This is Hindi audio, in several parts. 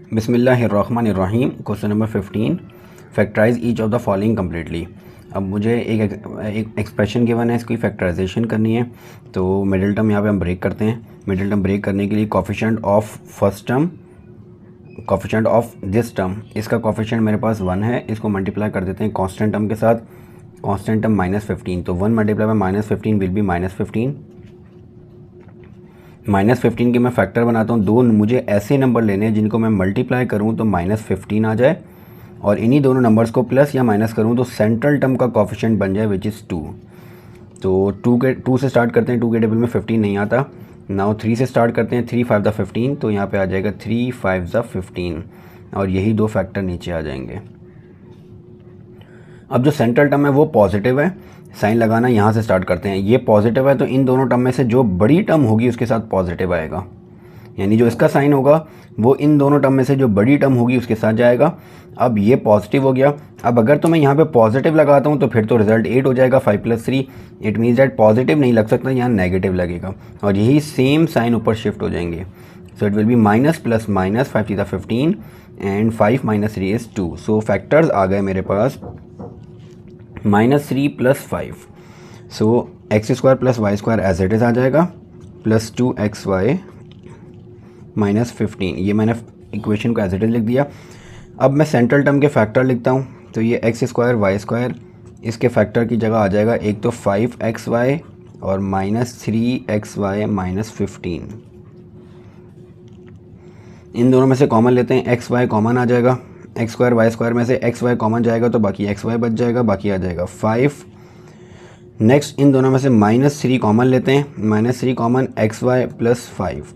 बिस्मिल्लाहिर्रहमानिर्रहीम। Question number 15, factorize each of the following completely. अब मुझे एक एक्सप्रेशन गिवन है, इसकी फैक्टराइजेशन करनी है। तो मिडिल टर्म यहाँ पे हम ब्रेक करते हैं। मिडिल टर्म ब्रेक करने के लिए coefficient of first term, coefficient of this term, इसका कोफिशिएंट मेरे पास 1 है, इसको मल्टीप्लाई कर देते हैं कांस्टेंट टर्म के साथ। कांस्टेंट टर्म -15, तो 1 मल्टीप्लाई बाय -15 विल बी -15। -15 के मैं फैक्टर बनाता हूँ। दो मुझे ऐसे नंबर लेने हैं जिनको मैं मल्टीप्लाई करूँ तो -15 आ जाए, और इन्हीं दोनों नंबर्स को प्लस या माइनस करूँ तो सेंट्रल टर्म का कोफिशिएंट बन जाए विच इज़ 2। तो 2 से स्टार्ट करते हैं। 2 के टेबल में 15 नहीं आता। नाउ 3 से स्टार्ट करते हैं। 3 5 द 15, तो यहाँ पे आ जाएगा 3 5 द 15, और यही दो फैक्टर नीचे आ जाएंगे। अब जो सेंट्रल टर्म है वो पॉजिटिव है, साइन लगाना यहाँ से स्टार्ट करते हैं। ये पॉजिटिव है तो इन दोनों टर्म में से जो बड़ी टर्म होगी उसके साथ पॉजिटिव आएगा, यानी जो इसका साइन होगा वो इन दोनों टर्म में से जो बड़ी टर्म होगी उसके साथ जाएगा। अब ये पॉजिटिव हो गया। अब अगर तो मैं यहाँ पे पॉजिटिव लगाता हूँ तो फिर तो रिजल्ट 8 हो जाएगा। 5 + 3, इट मीन्स दैट पॉजिटिव नहीं लग सकता, यहाँ नेगेटिव लगेगा, और यही सेम साइन ऊपर शिफ्ट हो जाएंगे। So it will be minus plus minus, 5 × 15 and 5 - 3 = 2। So factors आ गए मेरे पास -3 + 5। So x² + y² as it is आ जाएगा, प्लस 2xy -15। ये मैंने इक्वेशन को एज इट इज़ लिख दिया। अब मैं सेंट्रल टर्म के फैक्टर लिखता हूँ। तो ये x² y², इसके फैक्टर की जगह आ जाएगा एक तो 5xy और -3xy -15। इन दोनों में से कॉमन लेते हैं, xy कॉमन आ जाएगा। x² y² में से xy कॉमन जाएगा तो बाकी xy बच जाएगा, बाकी आ जाएगा 5। नेक्स्ट इन दोनों में से -3 कॉमन लेते हैं। -3 कॉमन, xy + 5।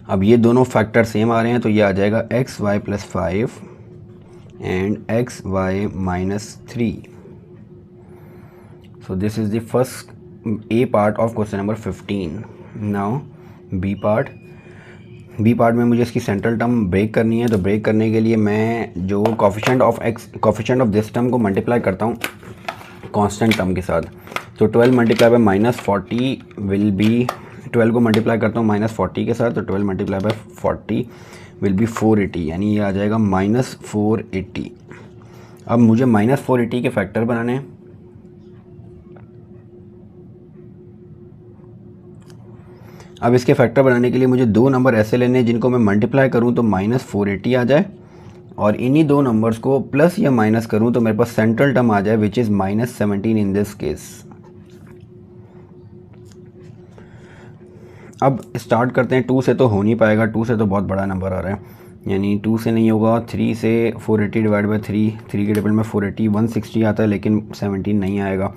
अब ये दोनों फैक्टर सेम आ रहे हैं तो ये आ जाएगा xy + 5 and xy -3। So this is the first A part of question number 15। Now B part में मुझे इसकी सेंट्रल टर्म ब्रेक करनी है। तो ब्रेक करने के लिए मैं जो कोफिशिएंट ऑफ दिस टर्म को मल्टीप्लाई करता हूँ कांस्टेंट टर्म के साथ। तो 12 × -40 विल बी, 12 को मल्टीप्लाई करता हूँ -40 के साथ, तो 12 × 40 विल बी 480, यानी ये आ जाएगा -480। अब मुझे -480 के फैक्टर बनाने हैं। अब इसके फैक्टर बनाने के लिए मुझे दो नंबर ऐसे लेने हैं जिनको मैं मल्टीप्लाई करूँ तो -480 आ जाए, और इन्हीं दो नंबर्स को प्लस या माइनस करूँ तो मेरे पास सेंट्रल टर्म आ जाए which is -17 in this case. अब स्टार्ट करते हैं। 2 से तो हो नहीं पाएगा, 2 से तो बहुत बड़ा नंबर आ रहा है, यानी 2 से नहीं होगा। 3 से 480 / 3, 3 के टेबल में 480, 160 आता है लेकिन 17 नहीं आएगा।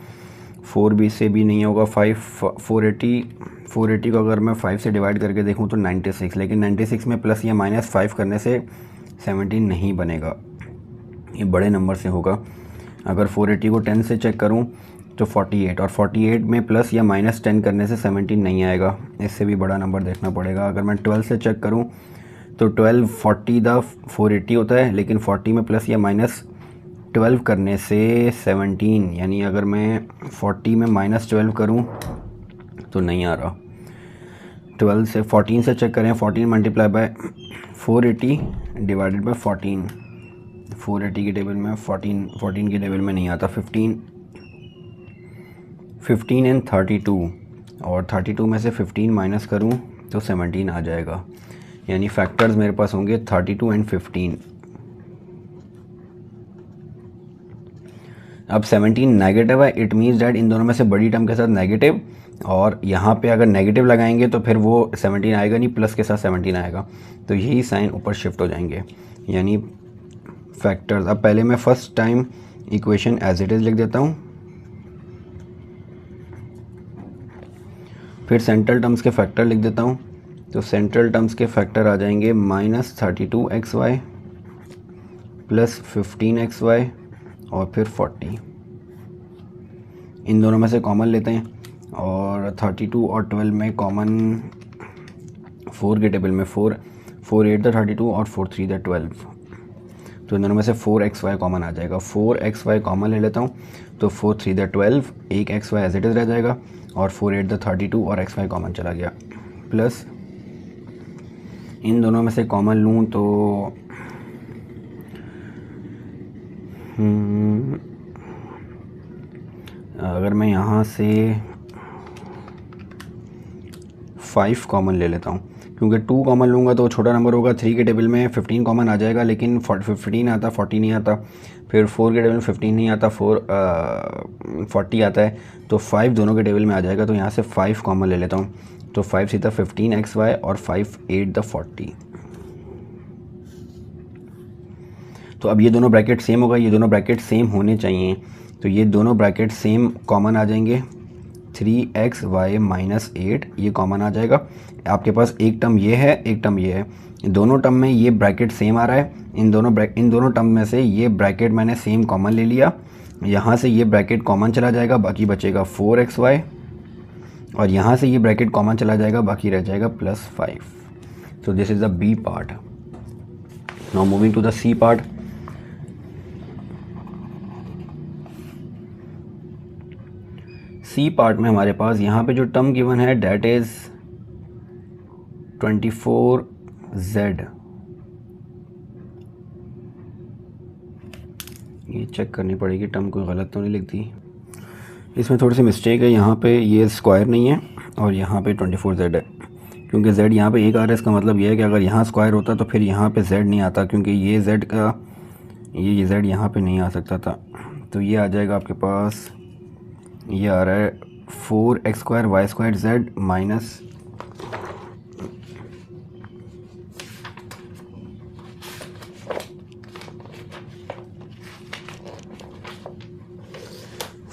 4 भी से भी नहीं होगा। 480 को अगर मैं 5 से डिवाइड करके देखूं तो 96, लेकिन 96 में प्लस या -5 करने से 17 नहीं बनेगा, ये बड़े नंबर से होगा। अगर 480 को 10 से चेक करूं तो 48, और 48 में प्लस या -10 करने से 17 नहीं आएगा, इससे भी बड़ा नंबर देखना पड़ेगा। अगर मैं 12 से चेक करूं तो 12 40 द 480 होता है, लेकिन 40 में प्लस या -12 करने से 17, यानी अगर मैं 40 में -12 करूं तो नहीं आ रहा। 12 से 14 से चेक करें। 14 मल्टीप्लाई बाय 480 डिवाइडेड बाय 14, 480 के टेबल में 14 के टेबल में नहीं आता। 15 एंड 32, और 32 में से 15 माइनस करूं तो 17 आ जाएगा, यानी फैक्टर्स मेरे पास होंगे 32 एंड 15। अब 17 नेगेटिव है, इट मीन्स डैट इन दोनों में से बड़ी टर्म के साथ नेगेटिव, और यहाँ पे अगर नेगेटिव लगाएंगे तो फिर वो 17 आएगा नहीं, प्लस के साथ 17 आएगा, तो यही साइन ऊपर शिफ्ट हो जाएंगे, यानी फैक्टर्स। अब पहले मैं first time equation as it is लिख देता हूँ, फिर सेंट्रल टर्म्स के फैक्टर लिख देता हूँ। तो सेंट्रल टर्म्स के फैक्टर आ जाएंगे -32xy + 15xy और फिर 40। इन दोनों में से कॉमन लेते हैं, और 32 और 12 में कॉमन 4 के टेबल में 4 8 द 32 और 4 3 द 12, तो इन दोनों में से 4xy कॉमन आ जाएगा। 4xy कॉमन ले लेता हूँ तो 4 3 द 12, एक xy एज इट इज़ रह जाएगा, और 4 8 द 32 और xy कॉमन चला गया, प्लस इन दोनों में से कॉमन लूँ तो अगर मैं यहाँ से 5 कॉमन ले लेता हूँ, क्योंकि 2 कॉमन लूँगा तो छोटा नंबर होगा। 3 के टेबल में 15 कॉमन आ जाएगा, लेकिन 15 आता, 40 नहीं आता। फिर 4 के टेबल में 15 नहीं आता, 40 आता है। तो 5 दोनों के टेबल में आ जाएगा, तो यहाँ से 5 कॉमन ले लेता हूँ। तो 5 सीधा 15xy और 5 8 द 40। तो अब ये दोनों ब्रैकेट सेम होगा, ये दोनों ब्रैकेट सेम होने चाहिए। तो ये दोनों ब्रैकेट सेम कॉमन आ जाएंगे। 3xy माइनस 8 ये कॉमन आ जाएगा। आपके पास एक टर्म ये है, एक टर्म ये है। दोनों टर्म में ये ब्रैकेट सेम आ रहा है। इन दोनों टर्म में से ये ब्रैकेट मैंने सेम कॉमन ले लिया। यहाँ से ये ब्रैकेट कॉमन चला जाएगा, बाकी बचेगा 4xy, और यहाँ से ये ब्रैकेट कॉमन चला जाएगा, बाकी रह जाएगा +5। So this is the B part. Now moving to the C part. C part में हमारे पास यहाँ पे जो टर्म गिवन है डेट इज़ 24z। ये चेक करनी पड़ेगी टर्म कोई गलत तो नहीं लिखती। इसमें थोड़ी सी मिस्टेक है, यहाँ पे ये स्क्वायर नहीं है और यहाँ पे 24z है, क्योंकि z यहाँ पे एक आ रहा है। इसका मतलब ये है कि अगर यहाँ स्क्वायर होता तो फिर यहाँ पे z नहीं आता, क्योंकि ये z का ये z यहाँ पे नहीं आ सकता था। तो ये आ जाएगा आपके पास, ये आ रहा है 4x² y² z minus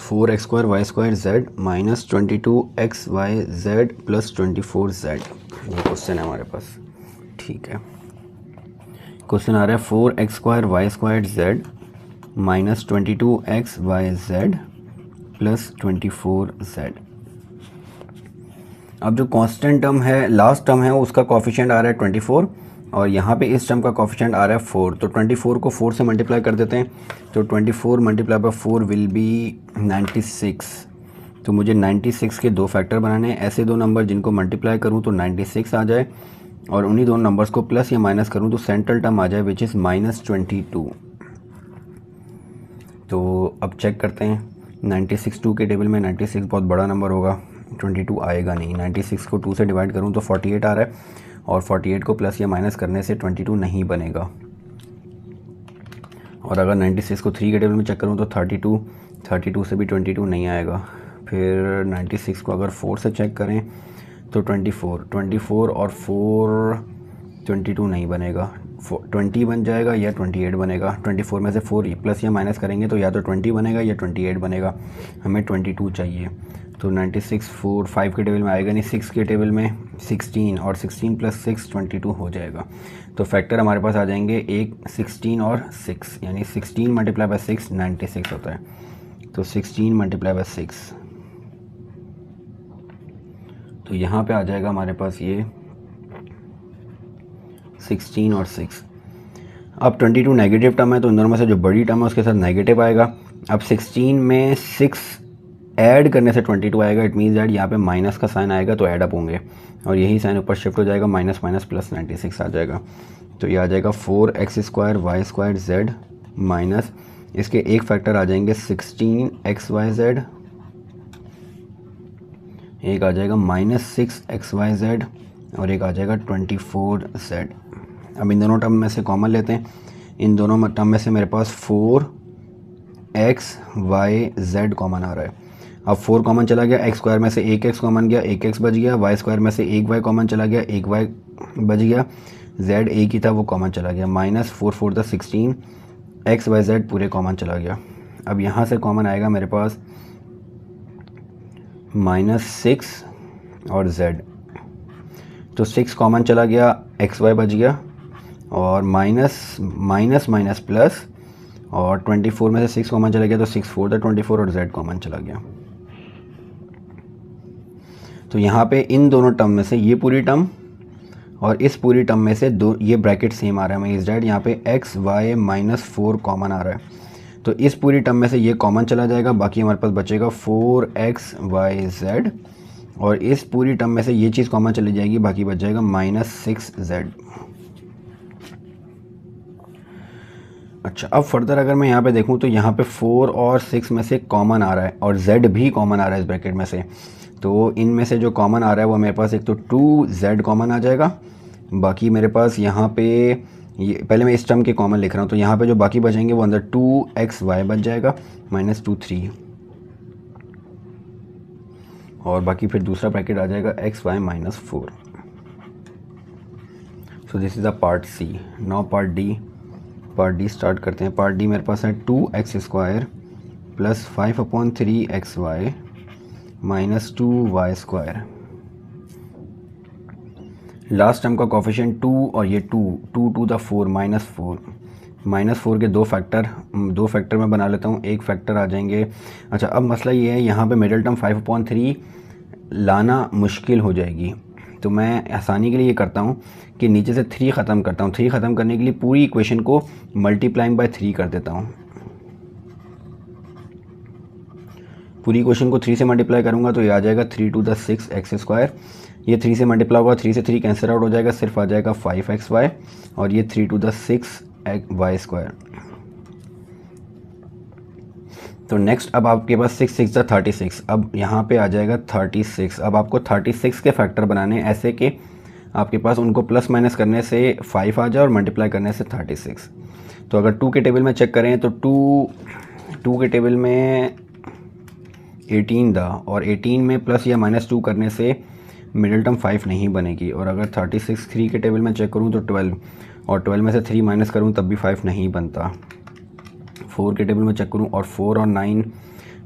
4x² y² z minus 22xy z plus 24z। ये क्वेश्चन है हमारे पास। ठीक है, क्वेश्चन आ रहा है 4x² y² z minus 22xy z plus 24z। अब जो कांस्टेंट टर्म है, लास्ट टर्म है, उसका कोफिशिएंट आ रहा है 24, और यहाँ पे इस टर्म का कोफिशिएंट आ रहा है 4। तो 24 को 4 से मल्टीप्लाई कर देते हैं, तो 24 मल्टीप्लाई बाय 4 विल बी 96। तो मुझे 96 के 2 फैक्टर बनाने हैं, ऐसे 2 नंबर जिनको मल्टीप्लाई करूँ तो 96 आ जाए, और उन्हीं दोनों नंबर्स को प्लस या माइनस करूँ तो सेंट्रल टर्म आ जाए विच इज़ -22। तो अब चेक करते हैं। 96 2 के टेबल में 96 बहुत बड़ा नंबर होगा, 22 आएगा नहीं। 96 को 2 से डिवाइड करूं तो 48 आ रहा है, और 48 को प्लस या माइनस करने से 22 नहीं बनेगा। और अगर 96 को 3 के टेबल में चेक करूं तो 32 से भी 22 नहीं आएगा। फिर 96 को अगर 4 से चेक करें तो 24 और 4 22 नहीं बनेगा, 20 बन जाएगा या 28 बनेगा। 24 में से 4 प्लस या माइनस करेंगे तो या तो 20 बनेगा या 28 बनेगा। हमें 22 चाहिए। तो 96 4 5 के टेबल में आएगा नहीं, 6 के टेबल में 16, और 16 + 6 22 हो जाएगा। तो फैक्टर हमारे पास आ जाएंगे एक 16 और 6, यानी 16 मल्टीप्लाई बाय 6 96 होता है। तो 16 मल्टीप्लाई बाय 6, तो यहाँ पे आ जाएगा हमारे पास ये 16 और 6। अब 22 नेगेटिव टर्म है, तो इन दोनों में से जो बड़ी टर्म है उसके साथ नेगेटिव आएगा। अब 16 में 6 ऐड करने से 22 आएगा। इट मीन्स दैट यहाँ पे माइनस का साइन आएगा तो ऐड अप होंगे, और यही साइन ऊपर शिफ्ट हो जाएगा, माइनस माइनस प्लस 96 आ जाएगा। तो ये आ जाएगा 4x² y² z माइनस इसके एक फैक्टर आ जाएंगे 16xy z, एक आ जाएगा -6xy z, और एक आ जाएगा 24z। अब इन दोनों टर्म में से कॉमन लेते हैं। इन दोनों टर्म में से मेरे पास 4xy z कॉमन आ रहा है। अब 4 कॉमन चला गया, x² में से 1x कॉमन गया, 1x बच गया, y² में से 1y कॉमन चला गया, 1y बच गया, z एक ही था वो कॉमन चला गया, -4 4 द 16 xy z पूरे कॉमन चला गया। अब यहाँ से कॉमन आएगा मेरे पास -6 और z, तो 6 कॉमन चला गया, xy बच गया, और माइनस माइनस प्लस, और 24 में से 6 कॉमन चला गया तो 6 4 द 24 और z कॉमन चला गया। तो यहाँ पे इन दोनों टर्म में से ये पूरी टर्म और इस पूरी टर्म में से दो ये ब्रैकेट सेम आ रहा है। मैं इस डेट यहाँ पे x y -4 कॉमन आ रहा है, तो इस पूरी टर्म में से ये कॉमन चला जाएगा, बाकी हमारे पास बचेगा 4xy z और इस पूरी टर्म में से ये चीज़ कॉमन चली जाएगी, बाकी बच जाएगा -6z। अच्छा, अब फर्दर अगर मैं यहाँ पे देखूँ तो यहाँ पे 4 और 6 में से कॉमन आ रहा है और z भी कॉमन आ रहा है इस ब्रैकेट में से। तो इनमें से जो कॉमन आ रहा है वो मेरे पास एक तो 2z कॉमन आ जाएगा, बाकी मेरे पास यहाँ पे ये पहले मैं इस टर्म के कॉमन लिख रहा हूँ, तो यहाँ पे जो बाकी बचेंगे वो अंदर 2xy बच जाएगा -2 और बाकी फिर दूसरा ब्रैकेट आ जाएगा xy -4। So this is a part C. Now part D start करते हैं। पार्ट डी मेरे पास है 2x² + 5/3xy -2y²। Last term का कोफिशिएंट 2 और ये 2 टू द 4 -4 के दो फैक्टर में बना लेता हूँ, एक फैक्टर आ जाएंगे। अच्छा, अब मसला ये है यहाँ पे मिडिल टर्म 5/3 लाना मुश्किल हो जाएगी, तो मैं आसानी के लिए ये करता हूँ कि नीचे से 3 ख़त्म करता हूँ। 3 ख़त्म करने के लिए पूरी इक्वेशन को मल्टीप्लाइंग बाय 3 कर देता हूँ। पूरी इक्वेशन को 3 से मल्टीप्लाई करूँगा तो ये आ जाएगा 3 to the 6 x²। ये 3 से मल्टीप्लाई होगा, 3 से 3 कैंसिल आउट हो जाएगा, सिर्फ आ जाएगा 5xy और ये 3 to the 6 y²। तो नेक्स्ट अब आपके पास 6 6 जा 36, अब यहाँ पे आ जाएगा 36। अब आपको 36 के फैक्टर बनाने ऐसे कि आपके पास उनको प्लस माइनस करने से 5 आ जाए और मल्टीप्लाई करने से 36। तो अगर 2 के टेबल में चेक करें तो 2 के टेबल में 18 था और 18 में प्लस या -2 करने से मिडिल टर्म 5 नहीं बनेगी। और अगर 36 3 के टेबल में चेक करूँ तो 12 और 12 में से 3 माइनस करूँ तब भी 5 नहीं बनता। 4 के टेबल में चेक करूँ और 4 और 9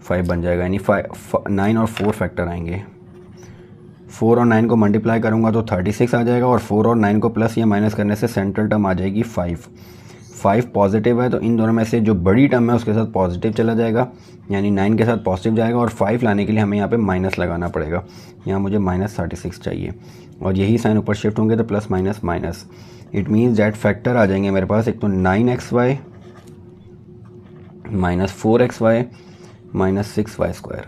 5 बन जाएगा, यानी 9 और 4 फैक्टर आएंगे। 4 और 9 को मल्टीप्लाई करूँगा तो 36 आ जाएगा और 4 और 9 को प्लस या माइनस करने से सेंट्रल टर्म आ जाएगी 5 पॉजिटिव है, तो इन दोनों में से जो बड़ी टर्म है उसके साथ पॉजिटिव चला जाएगा, यानी 9 के साथ पॉजिटिव जाएगा और 5 लाने के लिए हमें यहाँ पे माइनस लगाना पड़ेगा। यहाँ मुझे -36 चाहिए और यही साइन ऊपर शिफ्ट होंगे तो plus minus minus. It means that factor आ जाएंगे मेरे पास एक तो 9xy -4xy -6y²।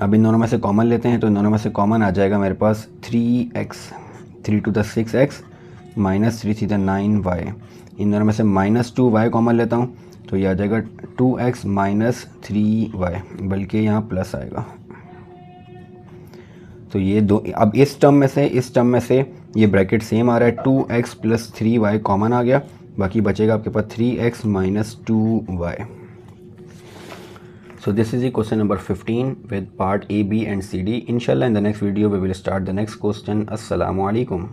अब इन दोनों में से कॉमन लेते हैं तो इन दोनों में से कॉमन आ जाएगा मेरे पास 3x 3 to the 6x -3 to the 9y। इन दोनों में से -2y कॉमन लेता हूँ तो ये आ जाएगा 2x -3y, बल्कि यहाँ प्लस आएगा। तो ये दो, अब इस टर्म में से ये ब्रैकेट सेम आ रहा है, 2x + 3y कॉमन आ गया, बाकी बचेगा आपके पास 3x -2y। So this is the question number 15 with part A, B and C, D. Inshallah in the next video we will start the next question. Assalamu alaikum.